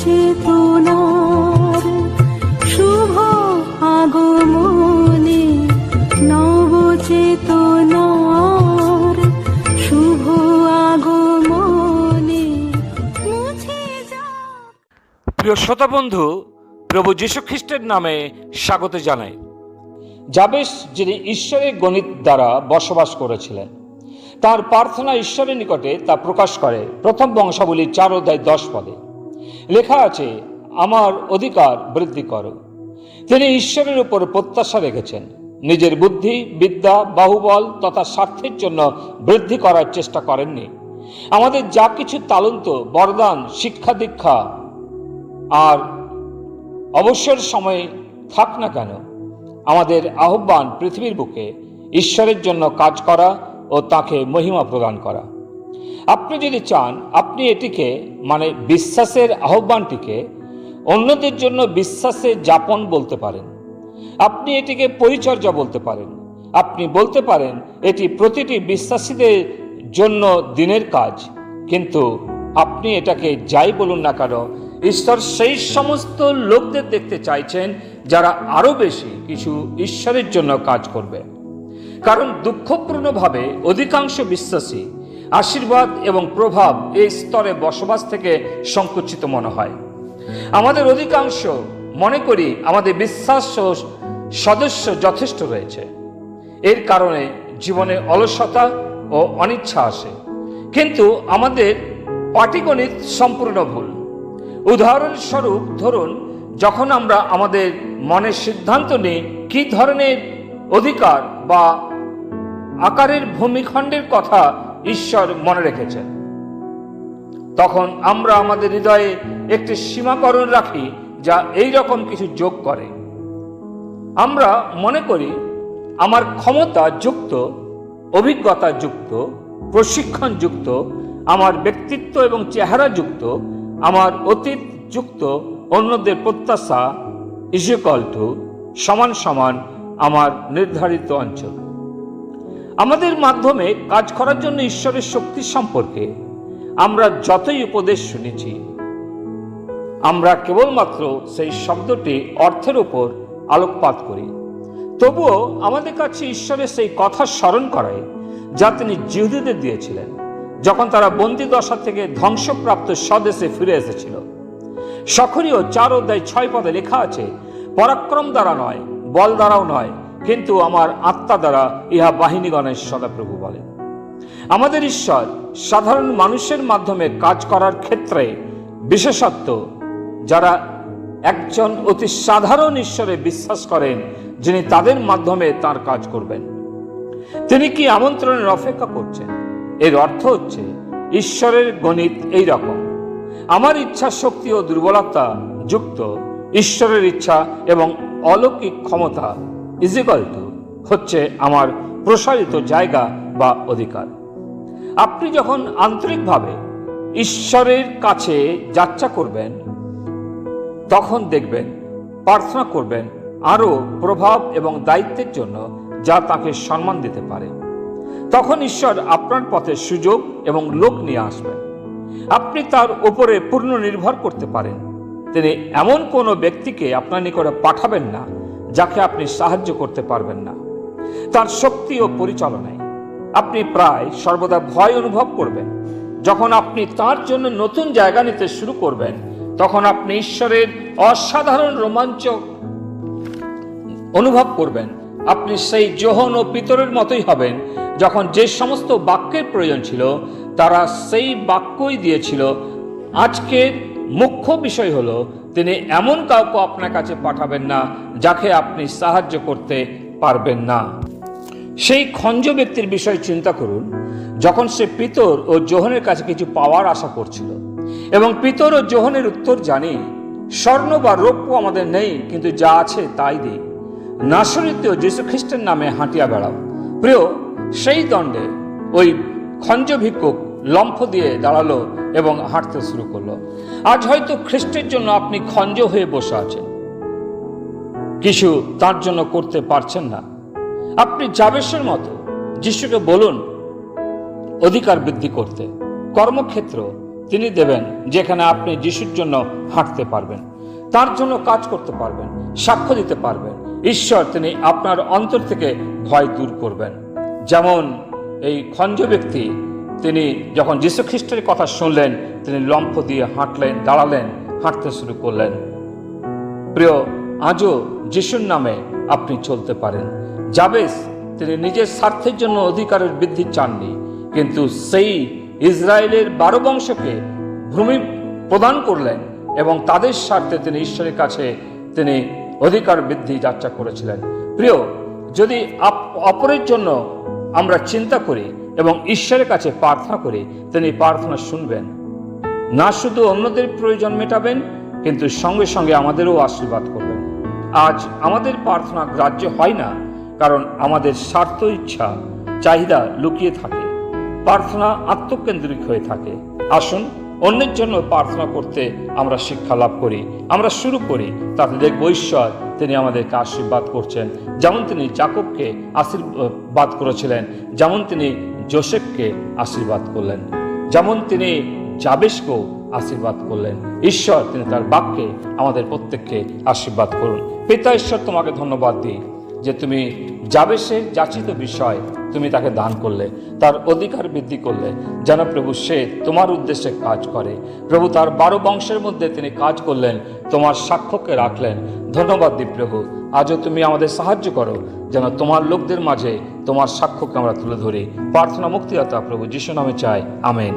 চেতনার শুভ আগমনে, নব চেতনার শুভ আগমনে মুছে যাক। প্রিয় শ্রোতা বন্ধু, প্রভু যীশু খ্রিস্টের নামে স্বাগত জানাই। যাবেস, যিনি ঈশ্বরের গণিত দ্বারা বসবাস করেছিলেন, তার প্রার্থনা ঈশ্বরের নিকটে তা প্রকাশ করে প্রথম বংশাবলী 4:10 লেখা আছে, আমার অধিকার বৃদ্ধি করো। তিনি ঈশ্বরের উপর প্রত্যাশা রেখেছেন, নিজের বুদ্ধি, বিদ্যা, বাহুবল তথা স্বার্থের জন্য বৃদ্ধি করার চেষ্টা করেননি। আমাদের যা কিছু তালন্ত, বরদান, শিক্ষা দীক্ষা আর অবসর সময় থাক না কেন, আমাদের আহ্বান পৃথিবীর বুকে ঈশ্বরের জন্য কাজ করা ও তাকে মহিমা প্রদান করা। আপনি যদি চান, আপনি এটিকে মানে বিশ্বাসের আহ্বানটিকে অন্যদের জন্য বিশ্বাসের যাপন বলতে পারেন। আপনি এটিকে পরিচর্যা বলতে পারেন। আপনি বলতে পারেন এটি প্রতিটি বিশ্বাসীদের জন্য দিনের কাজ। কিন্তু আপনি এটাকে যাই বলুন না কেন, ঈশ্বর সেই সমস্ত লোকদের দেখতে চাইছেন যারা আরো বেশি কিছু ঈশ্বরের জন্য কাজ করবে। কারণ দুঃখপূর্ণভাবে অধিকাংশ বিশ্বাসী আশীর্বাদ এবং প্রভাব এই স্তরে বসবাস থেকে সংকুচিত মনে হয়। আমাদের অধিকাংশ মনে করি আমাদের বিশ্বাস সদস্য যথেষ্ট রয়েছে। এর কারণে জীবনে অলসতা ও অনিচ্ছা আসে। কিন্তু আমাদের পাটিগণিত সম্পূর্ণ ভুল। উদাহরণস্বরূপ ধরুন, যখন আমরা আমাদের মনের সিদ্ধান্ত নিই কি ধরনের অধিকার বা আকারের ভূমিখণ্ডের কথা ঈশ্বর মনে রেখেছেন, তখন আমরা আমাদের হৃদয়ে একটি সীমাকরণ রাখি যা এই রকম কিছু যোগ করে। আমরা মনে করি আমার ক্ষমতা যুক্ত, অভিজ্ঞতা যুক্ত, প্রশিক্ষণ যুক্ত, আমার ব্যক্তিত্ব এবং চেহারা যুক্ত, আমার অতীত যুক্ত, অন্যদের প্রত্যাশা সমান সমান আমার নির্ধারিত অঞ্চল। আমাদের মাধ্যমে কাজ করার জন্য ঈশ্বরের শক্তি সম্পর্কে আমরা যতই উপদেশ শুনেছি, আমরা কেবলমাত্র সেই শব্দটি অর্থের উপর আলোকপাত করি। তবুও আমাদের কাছে ঈশ্বরের সেই কথা স্মরণ করায় যা তিনি জিহুদীদের দিয়েছিলেন যখন তারা বন্দী দশা থেকে ধ্বংসপ্রাপ্ত স্বদেশে ফিরে এসেছিল। সখরীয় 4:6 লেখা আছে, পরাক্রম দ্বারা নয়, বল দ্বারাও নয়, কিন্তু আমার আত্মা দ্বারা ইহা বাহিনীগণের সদাপ্রভু বলেন। আমাদের ঈশ্বর সাধারণ মানুষের মাধ্যমে কাজ করার ক্ষেত্রে বিশেষত্ব, যারা একজন অতি সাধারণ ঈশ্বরে বিশ্বাস করেন যিনি তাদের মাধ্যমে তার কাজ করবেন। তিনি কি আমন্ত্রণের অপেক্ষা করছেন? এর অর্থ হচ্ছে ঈশ্বরের গণিত এই রকম, আমার ইচ্ছা শক্তি ও দুর্বলতা যুক্ত ঈশ্বরের ইচ্ছা এবং অলৌকিক ক্ষমতা হচ্ছে আমার প্রসারিত জায়গা বা অধিকার। আপনি যখন আন্তরিকভাবে ঈশ্বরের কাছে যাত্রা করবেন, তখন দেখবেন, প্রার্থনা করবেন আরও প্রভাব এবং দায়িত্বের জন্য যা তাকে সম্মান দিতে পারে। তখন ঈশ্বর আপনার পথে সুযোগ এবং লোক নিয়ে আসবেন। আপনি তার উপরে পূর্ণ নির্ভর করতে পারেন। তিনি এমন কোনো ব্যক্তিকে আপনার নিকটে পাঠাবেন না যাকে আপনি সাহায্য করতে পারবেন না। তার শক্তি ও পরিচালনায় আপনি প্রায় সর্বদা ভয় অনুভব করবেন। যখন আপনি তার জন্য নতুন জায়গা নিতে শুরু করবেন, তখন আপনি ঈশ্বরের অসাধারণ রোমাঞ্চ অনুভব করবেন। আপনি সেই যোহন ও পিতরের মতোই হবেন যখন যে সমস্ত বাক্যের প্রয়োজন ছিল তারা সেই বাক্যই দিয়েছিল। আজকের মুখ্য বিষয় হলো, তিনি এমন কাউকে আপনার কাছে পাঠাবেন না যাকে আপনি সাহায্য করতে পারবেন না। সেই খঞ্জ ব্যক্তির বিষয়ে চিন্তা করুন, যখন সে পিতর ও যোহনের কাছে কিছু পাওয়ার আশা করছিল এবং পিতর ও যোহনের উত্তর জানি, স্বর্ণ বা রৌপ্য আমাদের নেই, কিন্তু যা আছে তাই দিই, নাসরীয় যীশু খ্রিস্টের নামে হাঁটিয়া বেড়াও। প্রিয়, সেই দণ্ডে ওই খঞ্জ ভিক্ষুক লম্ফ দিয়ে দাঁড়ালো এবং হাঁটতে শুরু করলো। আজ হয়তো খ্রিস্টের জন্য আপনি খঞ্জ হয়ে বসে আছেন, কিছু তার জন্য করতে পারছেন না। আপনি যাবেসের মতো যিশুকে বলুন অধিকার বৃদ্ধি করতে, কর্মক্ষেত্র তিনি দেবেন, যেখানে আপনি যিশুর জন্য হাঁটতে পারবেন, তার জন্য কাজ করতে পারবেন, সাক্ষ্য দিতে পারবেন। ঈশ্বর তিনি আপনার অন্তর থেকে ভয় দূর করবেন। যেমন এই খঞ্জ ব্যক্তি, তিনি যখন যীশু খ্রিস্টের কথা শুনলেন, তিনি লম্ফ দিয়ে হাঁটলেন, দাঁড়ালেন, হাঁটতে শুরু করলেন। প্রিয়, আজও যিশুর নামে আপনি চলতে পারেন। যাবেস তিনি নিজের স্বার্থের জন্য অধিকারের বৃদ্ধি চাননি, কিন্তু সেই ইসরায়েলের 12 বংশকে ভূমি প্রদান করলেন এবং তাদের স্বার্থে তিনি ঈশ্বরের কাছে তিনি অধিকার বৃদ্ধি যাত্রা করেছিলেন। প্রিয়, যদি অপরের জন্য আমরা চিন্তা করি এবং ঈশ্বরের কাছে প্রার্থনা করি, তিনি প্রার্থনা শুনবেন। না শুধু অন্যদের প্রয়োজন মেটাবেন, কিন্তু সঙ্গে সঙ্গে আমাদেরও আশীর্বাদ করবেন। আজ আমাদের প্রার্থনা গ্রাহ্য হয় না, কারণ আমাদের স্বার্থ, ইচ্ছা, চাহিদা লুকিয়ে থাকে। প্রার্থনা আত্মকেন্দ্রিক হয়ে থাকে। আসুন অন্যের জন্য প্রার্থনা করতে আমরা শিক্ষা লাভ করি, আমরা শুরু করি, তাতে দেখব ঈশ্বর তিনি আমাদেরকে আশীর্বাদ করছেন। যেমন তিনি যাকবকে আশীর্বাদ করেছিলেন, যেমন তিনি যোসেফকে আশীর্বাদ করলেন, যেমন তিনি যাবেশকেও আশীর্বাদ করলেন। ঈশ্বর তিনি তার বাক্যে আমাদের প্রত্যেককে আশীর্বাদ করুন। পিতা ঈশ্বর, তোমাকে ধন্যবাদ দিই যে তুমি যাবেশের যাচিত বিষয় তুমি তাকে দান করলে, তার অধিকার বৃদ্ধি করলে, যেন প্রভু সে তোমার উদ্দেশ্যে কাজ করে। প্রভু তার 12 বংশের মধ্যে তিনি কাজ করলেন, তোমার সাক্ষ্যকে রাখলেন। ধন্যবাদ দিই প্রভু, আজও তুমি আমাদের সাহায্য করো যেন তোমার লোকদের মাঝে তোমার সাক্ষ্যকে আমরা তুলে ধরি। প্রার্থনা মুক্তিদাতা প্রভু যিশু নামে চাই, আমেন।